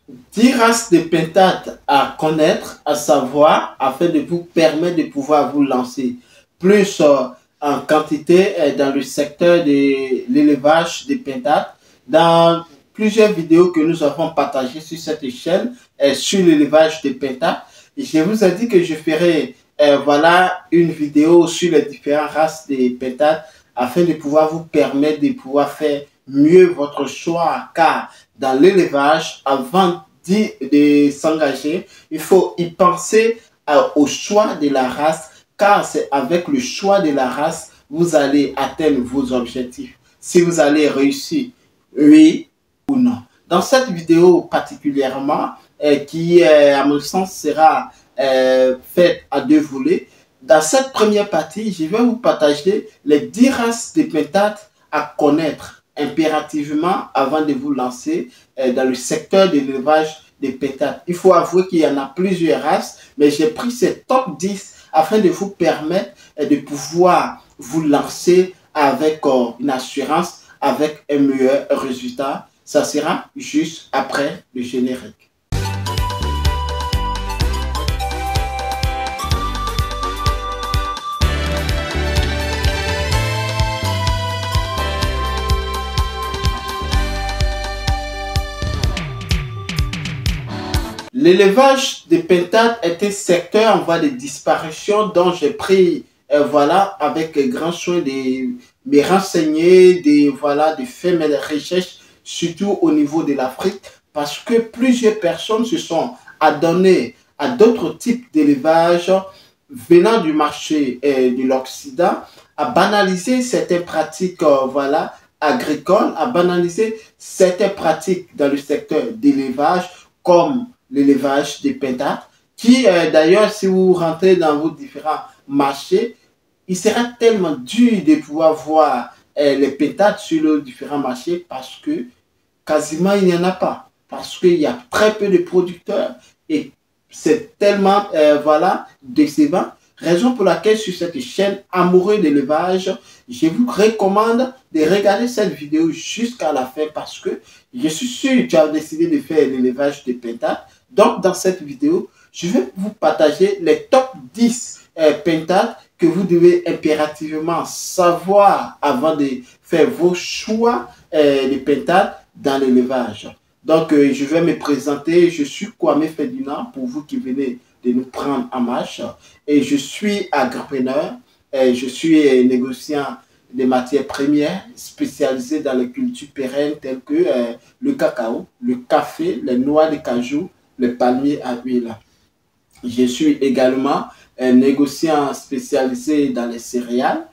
10 races de pentates à connaître, à savoir, afin de vous permettre de pouvoir vous lancer plus en quantité dans le secteur de l'élevage des pentates. Dans plusieurs vidéos que nous avons partagées sur cette chaîne sur l'élevage des pentates, je vous ai dit que je ferai voilà une vidéo sur les différentes races des pentates afin de pouvoir vous permettre de pouvoir faire mieux votre choix, car dans l'élevage, avant de s'engager, il faut y penser au choix de la race, car c'est avec le choix de la race vous allez atteindre vos objectifs. Si vous allez réussir, oui ou non. Dans cette vidéo particulièrement, qui à mon sens sera faite à deux volets, dans cette première partie, je vais vous partager les 10 races de pentates à connaître impérativement avant de vous lancer dans le secteur de l'élevage des pentates. Il faut avouer qu'il y en a plusieurs races, mais j'ai pris ces top 10 afin de vous permettre de pouvoir vous lancer avec une assurance, avec un meilleur résultat. Ça sera juste après le générique. L'élevage des pentates est un secteur en voie de disparition dont j'ai pris voilà, avec grand soin de me renseigner, de faire mes recherches, surtout au niveau de l'Afrique, parce que plusieurs personnes se sont adonnées à d'autres types d'élevage venant du marché de l'Occident, à banaliser certaines pratiques voilà, agricoles, à banaliser certaines pratiques dans le secteur d'élevage, comme l'élevage des pentates, qui d'ailleurs, si vous rentrez dans vos différents marchés, il sera tellement dur de pouvoir voir les pentates sur les différents marchés parce que quasiment il n'y en a pas. Parce qu'il y a très peu de producteurs et c'est tellement voilà, décevant. Raison pour laquelle sur cette chaîne Amoureux d'élevage, je vous recommande de regarder cette vidéo jusqu'à la fin parce que je suis sûr que tu as décidé de faire l'élevage des pentates. Donc, dans cette vidéo, je vais vous partager les top 10 pentates que vous devez impérativement savoir avant de faire vos choix de pentates dans l'élevage. Donc, je vais me présenter. Je suis Kwame Ferdinand pour vous qui venez de nous prendre en marche. Et je suis agripreneur. Je suis négociant des matières premières spécialisées dans les cultures pérennes telles que le cacao, le café, les noix de cajou, les palmiers à huile. Je suis également un négociant spécialisé dans les céréales.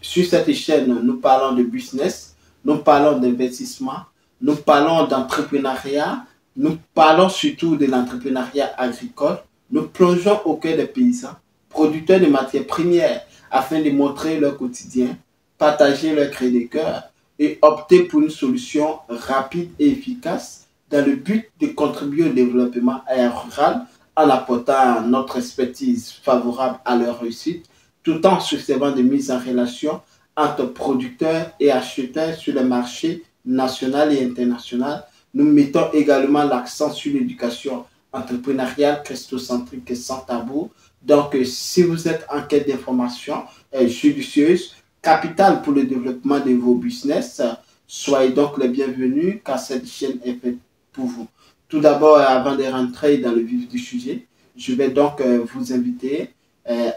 Sur cette chaîne, nous parlons de business, nous parlons d'investissement, nous parlons d'entrepreneuriat, nous parlons surtout de l'entrepreneuriat agricole. Nous plongeons au cœur des paysans, producteurs de matières premières, afin de montrer leur quotidien, partager leur cri de cœur et opter pour une solution rapide et efficace dans le but de contribuer au développement rural en apportant notre expertise favorable à leur réussite, tout en se servant de mise en relation entre producteurs et acheteurs sur les marchés national et international. Nous mettons également l'accent sur l'éducation entrepreneuriale, christocentrique et sans tabou. Donc, si vous êtes en quête d'informations judicieuses, capitales pour le développement de vos business, soyez donc les bienvenus car cette chaîne est faite pour vous. Tout d'abord, avant de rentrer dans le vif du sujet, je vais donc vous inviter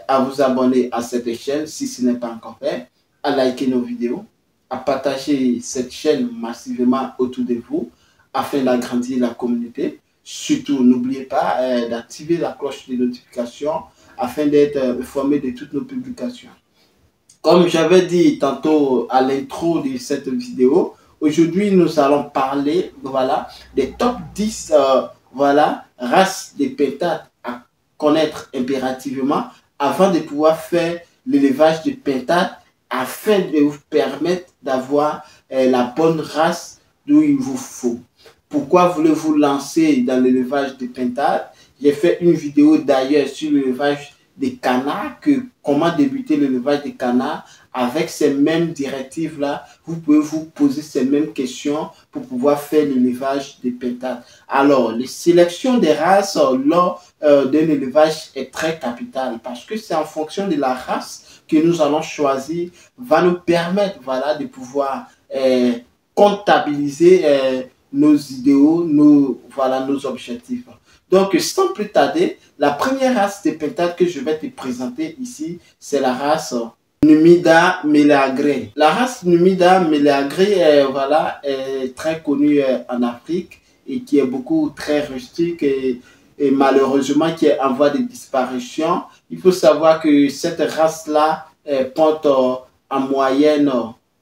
à vous abonner à cette chaîne si ce n'est pas encore fait, à liker nos vidéos, à partager cette chaîne massivement autour de vous afin d'agrandir la communauté. Surtout, n'oubliez pas d'activer la cloche de notification afin d'être informé de toutes nos publications. Comme j'avais dit tantôt à l'intro de cette vidéo, aujourd'hui nous allons parler voilà, des top 10 voilà, races de pentates à connaître impérativement avant de pouvoir faire l'élevage de pentates afin de vous permettre d'avoir la bonne race d'où il vous faut. Pourquoi voulez-vous lancer dans l'élevage de pentates? J'ai fait une vidéo d'ailleurs sur l'élevage des canards, comment débuter l'élevage des canards avec ces mêmes directives-là, vous pouvez vous poser ces mêmes questions pour pouvoir faire l'élevage des pintades. Alors, les sélections des races lors d'un élevage est très capital parce que c'est en fonction de la race que nous allons choisir, va nous permettre voilà, de pouvoir comptabiliser nos idéaux, nos objectifs. Donc, sans plus tarder, la première race de pintades que je vais te présenter ici, c'est la race Numida Meleagri. La race Numida Meleagri voilà, est très connue en Afrique et qui est beaucoup très rustique et malheureusement qui est en voie de disparition. Il faut savoir que cette race-là porte en moyenne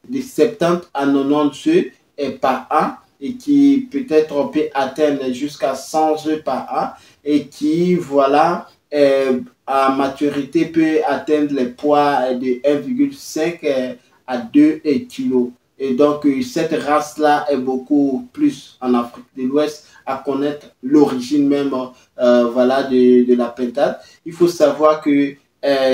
de 70 à 90 œufs par an et qui peut-être peut atteindre jusqu'à 100 œufs par an et qui, voilà, à maturité peut atteindre les poids de 1,5 à 2 kg. Et donc, cette race-là est beaucoup plus en Afrique de l'Ouest à connaître l'origine même voilà, de la pintade. Il faut savoir que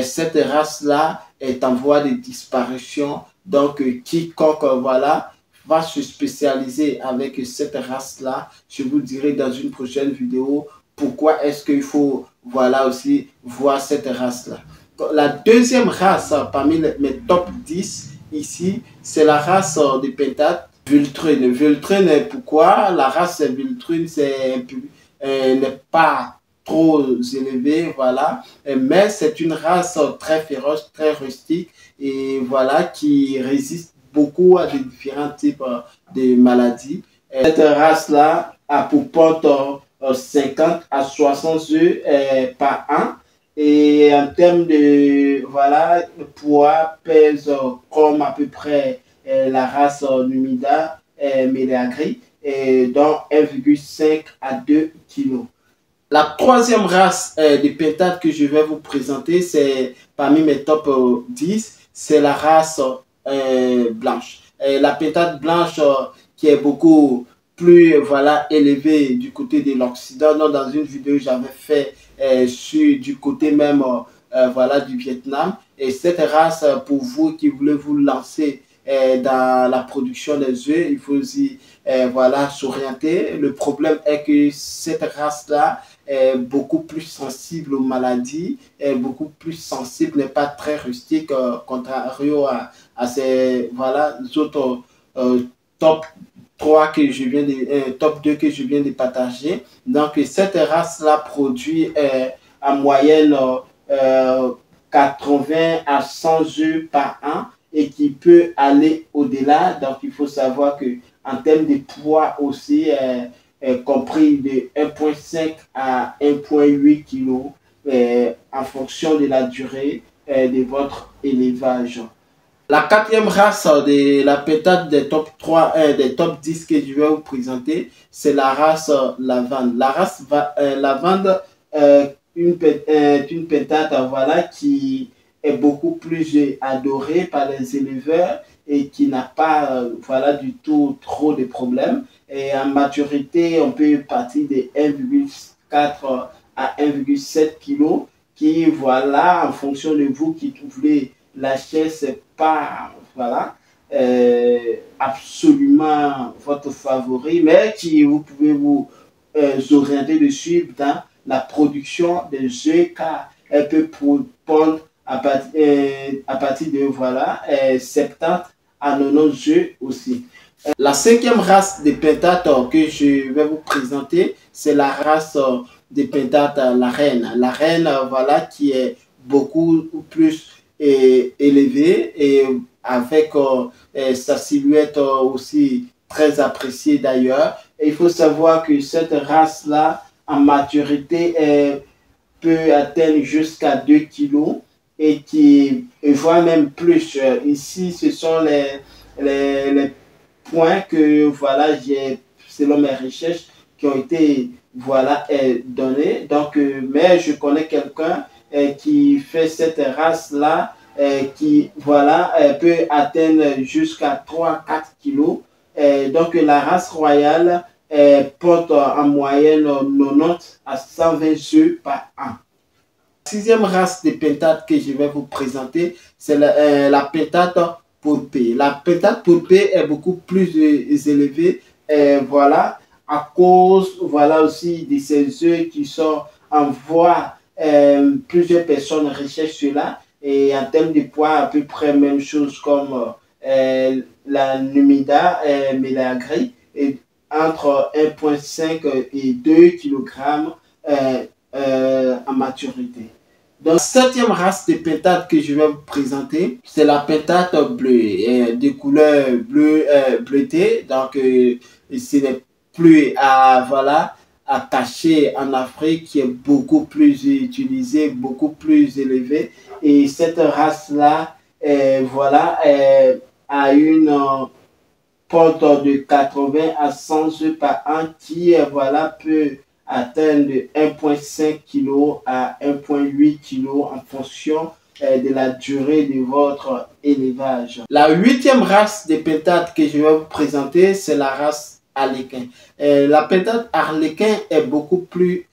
cette race-là est en voie de disparition. Donc, quiconque voilà, va se spécialiser avec cette race-là, je vous dirai dans une prochaine vidéo pourquoi est-ce qu'il faut voilà, aussi voir cette race-là. La deuxième race parmi mes top 10 ici, c'est la race de pintade Vultrune. Vultrune, pourquoi? La race Vultrune, n'est pas trop élevée, voilà, mais c'est une race très féroce, très rustique et voilà, qui résiste beaucoup à des différents types de maladies. Cette race-là a pour porte 50 à 60 œufs par an. Et en termes de voilà, poids, pèse comme à peu près la race Numida Meleagri, donc 1,5 à 2 kg. La troisième race de pintade que je vais vous présenter, c'est parmi mes top 10, c'est la race blanche. La pintade blanche qui est beaucoup plus voilà, élevée du côté de l'Occident. Dans une vidéo, j'avais fait du côté même voilà, du Vietnam. Et cette race, pour vous qui voulez vous lancer dans la production des œufs, il faut aussi voilà, s'orienter. Le problème est que cette race-là est beaucoup plus sensible aux maladies, est beaucoup plus sensible, n'est pas très rustique, contrario à ces voilà, autres top 3 que je viens de, top 2 que je viens de partager. Donc, cette race-là produit en moyenne 80 à 100 œufs par an et qui peut aller au-delà. Donc, il faut savoir que en termes de poids aussi, compris de 1,5 à 1,8 kg en fonction de la durée de votre élevage. La quatrième race de la pintade des top 3, des top 10 que je vais vous présenter, c'est la race lavande. La race lavande est une pintade voilà, qui est beaucoup plus adorée par les éleveurs et qui n'a pas voilà, du tout trop de problèmes. Et en maturité, on peut partir de 1,4 à 1,7 kg qui, voilà, en fonction de vous qui voulez l'acheter, c'est pas voilà, absolument votre favori, mais qui vous pouvez vous orienter dessus dans la production des œufs car elle peut pondre à partir de voilà, 70 à 90 œufs aussi. La cinquième race de pintade que je vais vous présenter, c'est la race de pintade la reine. La reine, voilà, qui est beaucoup plus élevée et avec sa silhouette aussi très appréciée d'ailleurs. Il faut savoir que cette race-là, en maturité, peut atteindre jusqu'à 2 kg et qui voire même plus. Ici, ce sont les points que voilà, j'ai, selon mes recherches, qui ont été voilà, donnés. Donc, mais je connais quelqu'un qui fait cette race-là, qui voilà, peut atteindre jusqu'à 3-4 kg. Donc, la race royale porte en moyenne 90 à 120 œufs par an. Sixième race de pentades que je vais vous présenter, c'est la pentade pulpée. La pentade pulpée est beaucoup plus élevée, voilà, à cause, voilà aussi de ces œufs qui sont en voie. Plusieurs personnes recherchent cela et en termes de poids, à peu près même chose comme la Numida Meleagri, et entre 1,5 et 2 kg en maturité. Donc, la septième race de pentades que je vais vous présenter, c'est la pentade bleue, de couleur bleutée. Donc, ce n'est plus voilà, à cacher en Afrique, qui est beaucoup plus utilisée, beaucoup plus élevée. Et cette race-là, voilà, a une porte de 80 à 100 œufs par an qui, voilà, peut atteindre 1,5 kg à 1,8 kg en fonction de la durée de votre élevage. La huitième race de pentades que je vais vous présenter, c'est la race Arlequin. La pentade Arlequin est beaucoup plus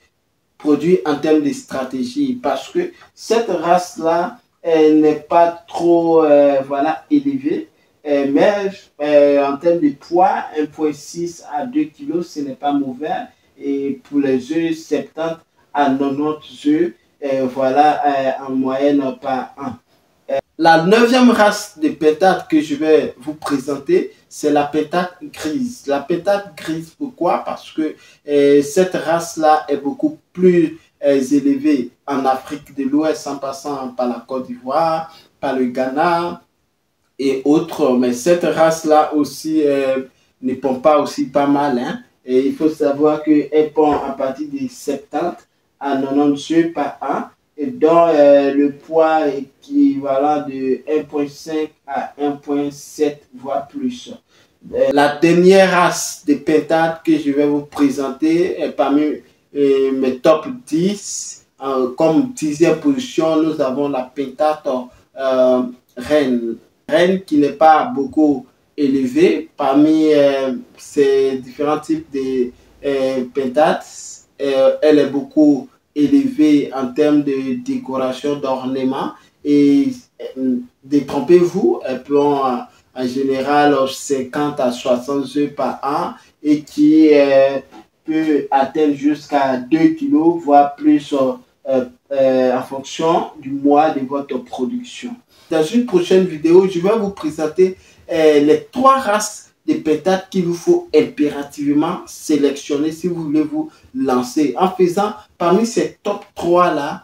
produite en termes de stratégie parce que cette race-là n'est pas trop voilà, élevée. Mais en termes de poids, 1,6 à 2 kg, ce n'est pas mauvais. Et pour les œufs, 70 à 90 œufs, voilà, en moyenne par an. La neuvième race de pentades que je vais vous présenter, c'est la pentade grise. La pentade grise, pourquoi? Parce que cette race-là est beaucoup plus élevée en Afrique de l'Ouest, en passant par la Côte d'Ivoire, par le Ghana et autres. Mais cette race-là aussi ne pond pas aussi pas mal, hein. Et il faut savoir qu'elle pond à partir de 70 à 90 œufs par an, et dont le poids équivalent de 1,5 à 1,7 voire plus. La dernière race de pentades que je vais vous présenter est parmi mes top 10. Comme 10e position, nous avons la pentade reine. Reine qui n'est pas beaucoup élevée. Parmi ces différents types de pentades, elle est beaucoup élevée en termes de décoration, d'ornement. Et détrompez-vous, elles pond en général 50 à 60 œufs par an et qui peut atteindre jusqu'à 2 kg, voire plus en fonction du mois de votre production. Dans une prochaine vidéo, je vais vous présenter les 3 races de pentades qu'il vous faut impérativement sélectionner si vous voulez vous lancer. En faisant parmi ces top 3 là,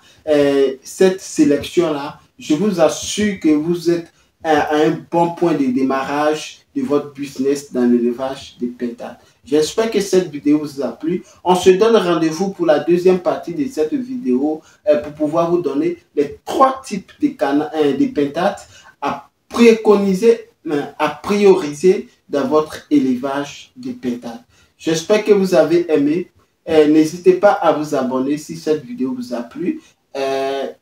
cette sélection là, je vous assure que vous êtes à un bon point de démarrage de votre business dans l'élevage des pentades. J'espère que cette vidéo vous a plu. On se donne rendez-vous pour la deuxième partie de cette vidéo pour pouvoir vous donner les 3 types de pentades à préconiser, à prioriser dans votre élevage de pentades. J'espère que vous avez aimé. N'hésitez pas à vous abonner si cette vidéo vous a plu.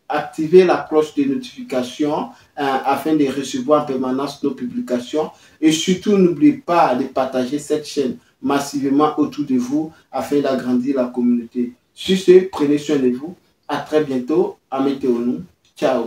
Activez la cloche de notification afin de recevoir en permanence nos publications. Et surtout, n'oubliez pas de partager cette chaîne massivement autour de vous afin d'agrandir la communauté. Sur ce, prenez soin de vous. À très bientôt. Ameteonu. Ciao.